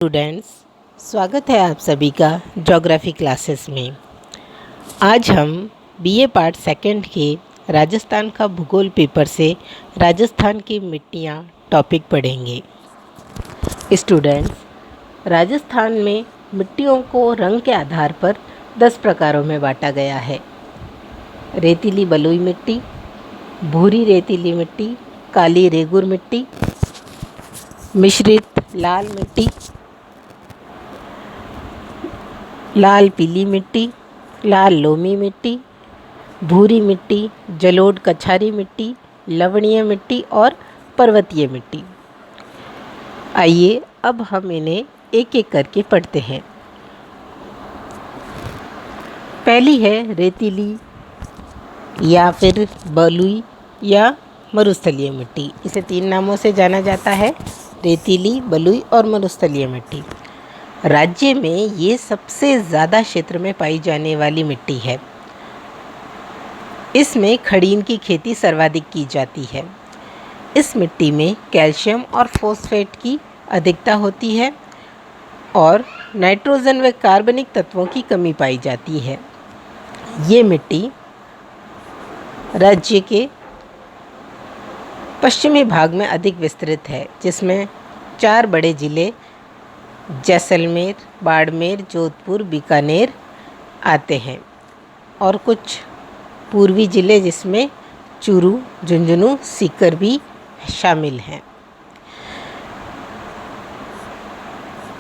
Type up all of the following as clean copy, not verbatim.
Students, स्वागत है आप सभी का ज्योग्राफी क्लासेस में। आज हम बीए पार्ट सेकंड के राजस्थान का भूगोल पेपर से राजस्थान की मिट्टियाँ टॉपिक पढ़ेंगे। स्टूडेंट्स, राजस्थान में मिट्टियों को रंग के आधार पर 10 प्रकारों में बांटा गया है। रेतीली बलुई मिट्टी, भूरी रेतीली मिट्टी, काली रेगुर मिट्टी, मिश्रित लाल मिट्टी, लाल पीली मिट्टी, लाल लोमी मिट्टी, भूरी मिट्टी, जलोढ़ कछारी मिट्टी, लवणीय मिट्टी और पर्वतीय मिट्टी। आइए अब हम इन्हें एक एक करके पढ़ते हैं। पहली है रेतीली या फिर बलुई या मरुस्थलीय मिट्टी। इसे 3 नामों से जाना जाता है: रेतीली, बलुई और मरुस्थलीय मिट्टी। राज्य में ये सबसे ज़्यादा क्षेत्र में पाई जाने वाली मिट्टी है। इसमें खड़ीन की खेती सर्वाधिक की जाती है। इस मिट्टी में कैल्शियम और फॉस्फेट की अधिकता होती है और नाइट्रोजन व कार्बनिक तत्वों की कमी पाई जाती है। ये मिट्टी राज्य के पश्चिमी भाग में अधिक विस्तृत है, जिसमें 4 बड़े जिले जैसलमेर, बाड़मेर, जोधपुर, बीकानेर आते हैं और कुछ पूर्वी जिले जिसमें चूरू, झुंझुनू, सीकर भी शामिल हैं।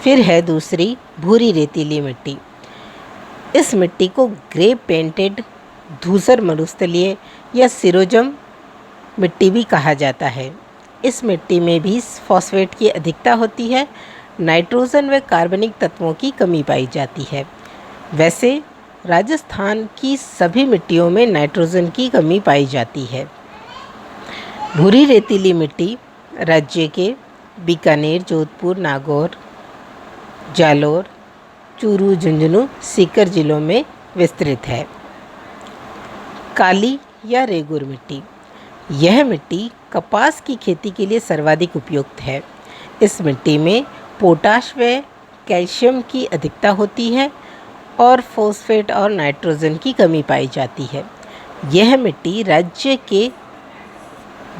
फिर है दूसरी भूरी रेतीली मिट्टी। इस मिट्टी को ग्रे पेंटेड धूसर मरुस्थलीय या सिरोजम मिट्टी भी कहा जाता है। इस मिट्टी में भी फॉस्फेट की अधिकता होती है। नाइट्रोजन व कार्बनिक तत्वों की कमी पाई जाती है। वैसे राजस्थान की सभी मिट्टियों में नाइट्रोजन की कमी पाई जाती है। भूरी रेतीली मिट्टी राज्य के बीकानेर, जोधपुर, नागौर, जालोर, चूरू, झुंझुनू, सीकर जिलों में विस्तृत है। काली या रेगुर मिट्टी, यह मिट्टी कपास की खेती के लिए सर्वाधिक उपयुक्त है। इस मिट्टी में पोटाश व कैल्शियम की अधिकता होती है और फॉस्फेट और नाइट्रोजन की कमी पाई जाती है। यह मिट्टी राज्य के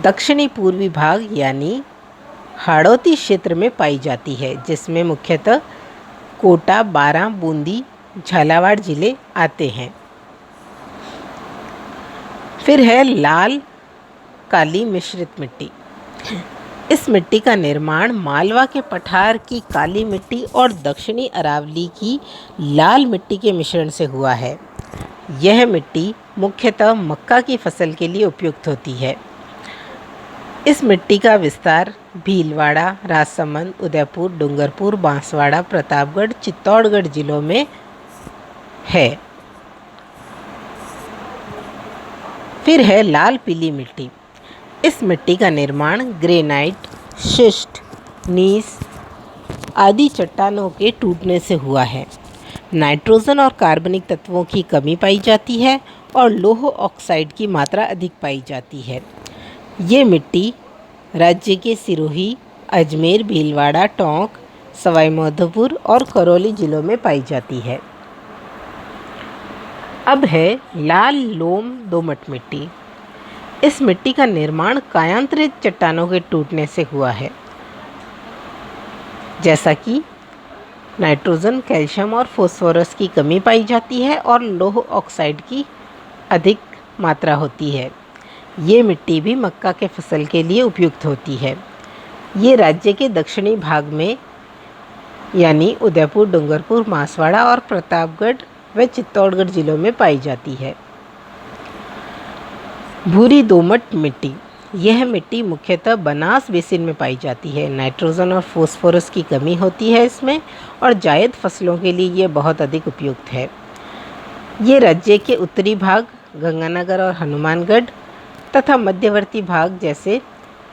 दक्षिणी पूर्वी भाग यानी हाड़ौती क्षेत्र में पाई जाती है, जिसमें मुख्यतः कोटा, बारां, बूंदी, झालावाड़ जिले आते हैं। फिर है लाल काली मिश्रित मिट्टी। इस मिट्टी का निर्माण मालवा के पठार की काली मिट्टी और दक्षिणी अरावली की लाल मिट्टी के मिश्रण से हुआ है। यह मिट्टी मुख्यतः मक्का की फसल के लिए उपयुक्त होती है। इस मिट्टी का विस्तार भीलवाड़ा, राजसमंद, उदयपुर, डूंगरपुर, बांसवाड़ा, प्रतापगढ़, चित्तौड़गढ़ जिलों में है। फिर है लाल पीली मिट्टी। इस मिट्टी का निर्माण ग्रेनाइट, शिस्ट, नीस आदि चट्टानों के टूटने से हुआ है। नाइट्रोजन और कार्बनिक तत्वों की कमी पाई जाती है और लौह ऑक्साइड की मात्रा अधिक पाई जाती है। ये मिट्टी राज्य के सिरोही, अजमेर, भीलवाड़ा, टोंक, सवाई माधोपुर और करौली जिलों में पाई जाती है। अब है लाल लोम दोमट मिट्टी। इस मिट्टी का निर्माण कायांतरित चट्टानों के टूटने से हुआ है, जैसा कि नाइट्रोजन, कैल्शियम और फास्फोरस की कमी पाई जाती है और लौह ऑक्साइड की अधिक मात्रा होती है। ये मिट्टी भी मक्का के फसल के लिए उपयुक्त होती है। ये राज्य के दक्षिणी भाग में यानी उदयपुर, डूंगरपुर, बांसवाड़ा और प्रतापगढ़ व चित्तौड़गढ़ जिलों में पाई जाती है। भूरी दोमट मिट्टी, यह मिट्टी मुख्यतः बनास बेसिन में पाई जाती है। नाइट्रोजन और फास्फोरस की कमी होती है इसमें और जायद फसलों के लिए ये बहुत अधिक उपयुक्त है। ये राज्य के उत्तरी भाग गंगानगर और हनुमानगढ़ तथा मध्यवर्ती भाग जैसे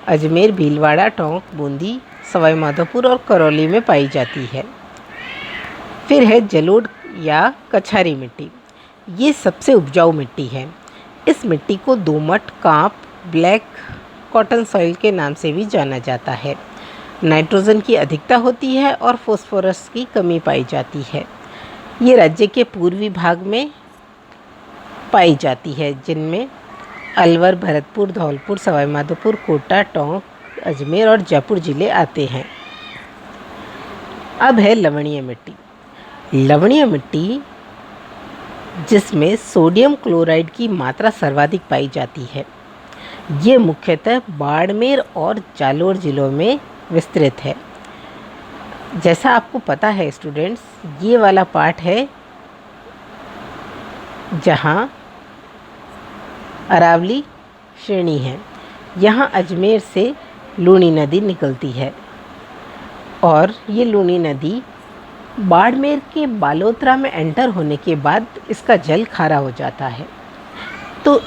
अजमेर, भीलवाड़ा, टोंक, बूंदी, सवाई माधोपुर और करौली में पाई जाती है। फिर है जलोढ़ या कछारी मिट्टी। ये सबसे उपजाऊ मिट्टी है। इस मिट्टी को दोमट, कांप, ब्लैक कॉटन सॉइल के नाम से भी जाना जाता है। नाइट्रोजन की अधिकता होती है और फास्फोरस की कमी पाई जाती है। ये राज्य के पूर्वी भाग में पाई जाती है, जिनमें अलवर, भरतपुर, धौलपुर, सवाई माधोपुर, कोटा, टोंक, अजमेर और जयपुर जिले आते हैं। अब है लवणीय मिट्टी। लवणीय मिट्टी जिसमें सोडियम क्लोराइड की मात्रा सर्वाधिक पाई जाती है। ये मुख्यतः बाड़मेर और जालोर जिलों में विस्तृत है। जैसा आपको पता है स्टूडेंट्स, ये वाला पार्ट है जहाँ अरावली श्रेणी है। यहाँ अजमेर से लूणी नदी निकलती है और ये लूणी नदी बाड़मेर के बालोतरा में एंटर होने के बाद इसका जल खारा हो जाता है। तो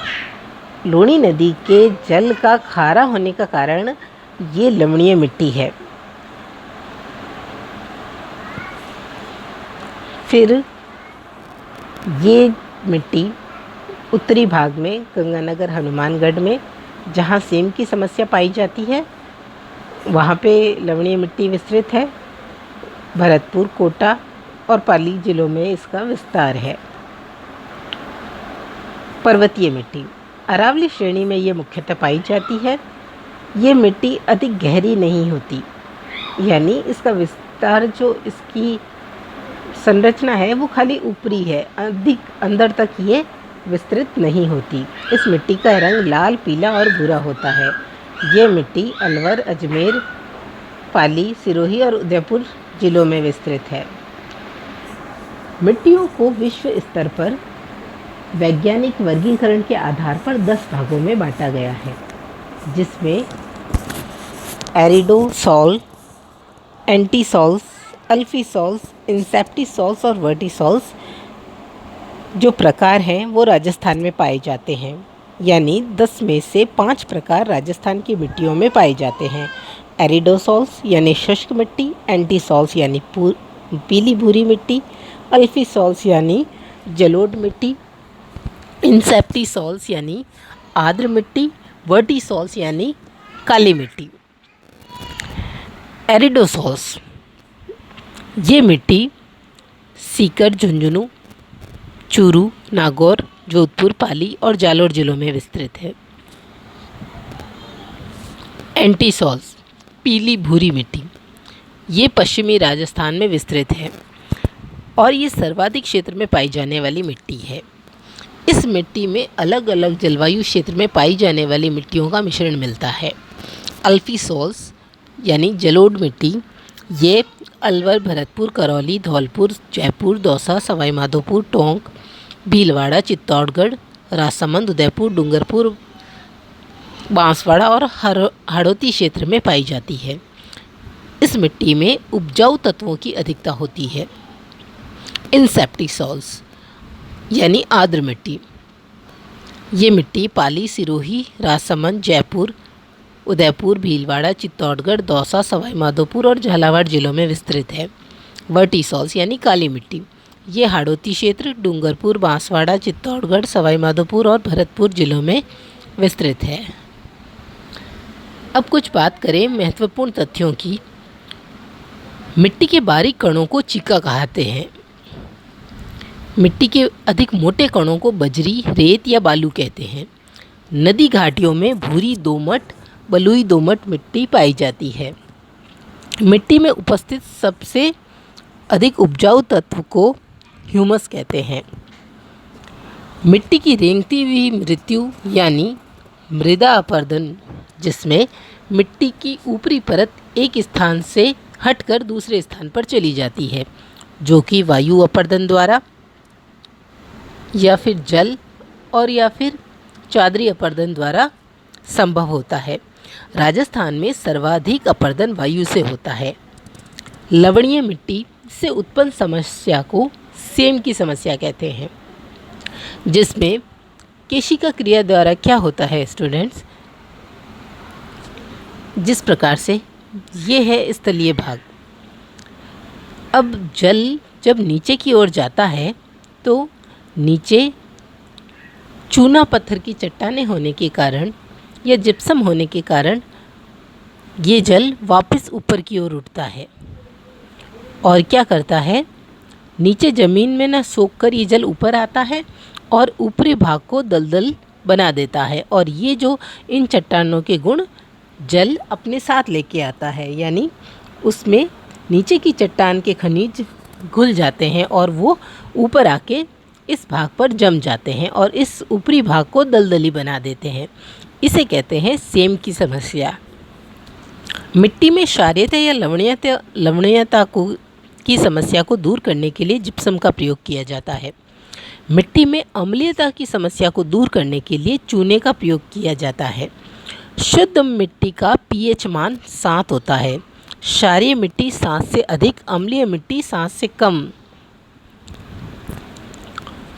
लूणी नदी के जल का खारा होने का कारण ये लवणीय मिट्टी है। फिर ये मिट्टी उत्तरी भाग में गंगानगर, हनुमानगढ़ में जहाँ सेम की समस्या पाई जाती है, वहाँ पे लवणीय मिट्टी विस्तृत है। भरतपुर, कोटा और पाली जिलों में इसका विस्तार है। पर्वतीय मिट्टी अरावली श्रेणी में ये मुख्यतः पाई जाती है। ये मिट्टी अधिक गहरी नहीं होती, यानी इसका विस्तार, जो इसकी संरचना है वो खाली ऊपरी है, अधिक अंदर तक ये विस्तृत नहीं होती। इस मिट्टी का रंग लाल, पीला और भूरा होता है। ये मिट्टी अलवर, अजमेर, पाली, सिरोही और उदयपुर जिलों में विस्तृत है। मिट्टियों को विश्व स्तर पर वैज्ञानिक वर्गीकरण के आधार पर 10 भागों में बांटा गया है, जिसमें एरिडोसॉल, एंटीसॉल्स, अल्फीसॉल्स, इंसेप्टिसॉल्स और वर्टिसॉल्स जो प्रकार हैं वो राजस्थान में पाए जाते हैं। यानी 10 में से 5 प्रकार राजस्थान की मिट्टियों में पाए जाते हैं। एरिडोसॉल्स यानी शुष्क मिट्टी, एंटीसॉल्स यानी पीली भूरी मिट्टी, अल्फीसॉल्स यानी जलोढ़ मिट्टी, इंसेप्टिसॉल्स यानी आर्द्र मिट्टी, वर्टिसॉल्स यानी काली मिट्टी। एरिडोसॉल्स ये मिट्टी सीकर, झुंझुनू, चूरू, नागौर, जोधपुर, पाली और जालोर जिलों में विस्तृत है। एंटीसॉल्स पीली भूरी मिट्टी ये पश्चिमी राजस्थान में विस्तृत है और ये सर्वाधिक क्षेत्र में पाई जाने वाली मिट्टी है। इस मिट्टी में अलग अलग जलवायु क्षेत्र में पाई जाने वाली मिट्टियों का मिश्रण मिलता है। अल्फीसॉल्स यानी जलोढ़ मिट्टी ये अलवर, भरतपुर, करौली, धौलपुर, जयपुर, दौसा, सवाई माधोपुर, टोंक, भीलवाड़ा, चित्तौड़गढ़, राजसमंद, उदयपुर, डूंगरपुर, बांसवाड़ा और हाड़ौती क्षेत्र में पाई जाती है। इस मिट्टी में उपजाऊ तत्वों की अधिकता होती है। इंसेप्टिसॉल्स यानी आर्द्र मिट्टी ये मिट्टी पाली, सिरोही, राजसमंद, जयपुर, उदयपुर, भीलवाड़ा, चित्तौड़गढ़, दौसा, सवाई माधोपुर और झालावाड़ जिलों में विस्तृत है। वर्टिसॉल्स यानी काली मिट्टी ये हाड़ौती क्षेत्र, डूंगरपुर, बांसवाड़ा, चित्तौड़गढ़, सवाई माधोपुर और भरतपुर जिलों में विस्तृत है। अब कुछ बात करें महत्वपूर्ण तथ्यों की। मिट्टी के बारीक कणों को चिक्का कहते हैं। मिट्टी के अधिक मोटे कणों को बजरी, रेत या बालू कहते हैं। नदी घाटियों में भूरी दोमट, बलुई दोमट मिट्टी पाई जाती है। मिट्टी में उपस्थित सबसे अधिक उपजाऊ तत्व को ह्यूमस कहते हैं। मिट्टी की रेंगती हुई मृत्यु यानी मृदा अपरदन, जिसमें मिट्टी की ऊपरी परत एक स्थान से हटकर दूसरे स्थान पर चली जाती है, जो कि वायु अपरदन द्वारा या फिर जल और या फिर चादरी अपरदन द्वारा संभव होता है। राजस्थान में सर्वाधिक अपरदन वायु से होता है। लवणीय मिट्टी से उत्पन्न समस्या को सेम की समस्या कहते हैं, जिसमें केशिका क्रिया द्वारा क्या होता है स्टूडेंट्स, जिस प्रकार से ये है स्थलीय भाग। अब जल जब नीचे की ओर जाता है तो नीचे चूना पत्थर की चट्टानें होने के कारण या जिप्सम होने के कारण ये जल वापस ऊपर की ओर उठता है और क्या करता है, नीचे ज़मीन में ना सोख कर ये जल ऊपर आता है और ऊपरी भाग को दलदल बना देता है। और ये जो इन चट्टानों के गुण जल अपने साथ लेके आता है, यानी उसमें नीचे की चट्टान के खनिज घुल जाते हैं और वो ऊपर आके इस भाग पर जम जाते हैं और इस ऊपरी भाग को दलदली बना देते हैं। इसे कहते हैं सेम की समस्या। मिट्टी में क्षारीयता या लवणीयता की समस्या को दूर करने के लिए जिप्सम का प्रयोग किया जाता है। मिट्टी में अम्लीयता की समस्या को दूर करने के लिए चूने का प्रयोग किया जाता है। शुद्ध मिट्टी का पीएच मान 7 होता है। क्षारीय मिट्टी 7 से अधिक, अम्लीय मिट्टी 7 से कम।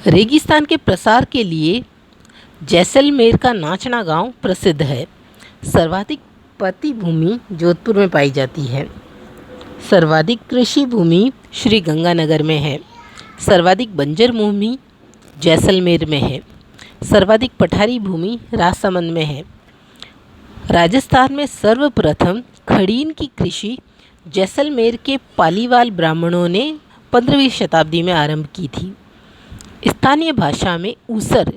रेगिस्तान के प्रसार के लिए जैसलमेर का नाचना गांव प्रसिद्ध है। सर्वाधिक पति भूमि जोधपुर में पाई जाती है। सर्वाधिक कृषि भूमि श्री गंगानगर में है। सर्वाधिक बंजर भूमि जैसलमेर में है। सर्वाधिक पठारी भूमि राजसमंद में है। राजस्थान में सर्वप्रथम खड़ीन की कृषि जैसलमेर के पालीवाल ब्राह्मणों ने 15वीं शताब्दी में आरंभ की थी। स्थानीय भाषा में ऊसर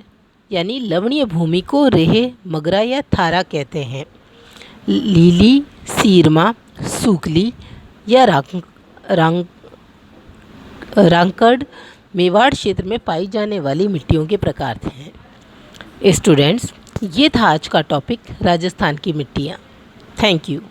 यानी लवणीय भूमि को रेह, मगरा या थारा कहते हैं। लीली, सीरमा, सूखली या रांकड़ मेवाड़ क्षेत्र में पाई जाने वाली मिट्टियों के प्रकार हैं। स्टूडेंट्स, ये था आज का टॉपिक राजस्थान की मिट्टियाँ। Thank you.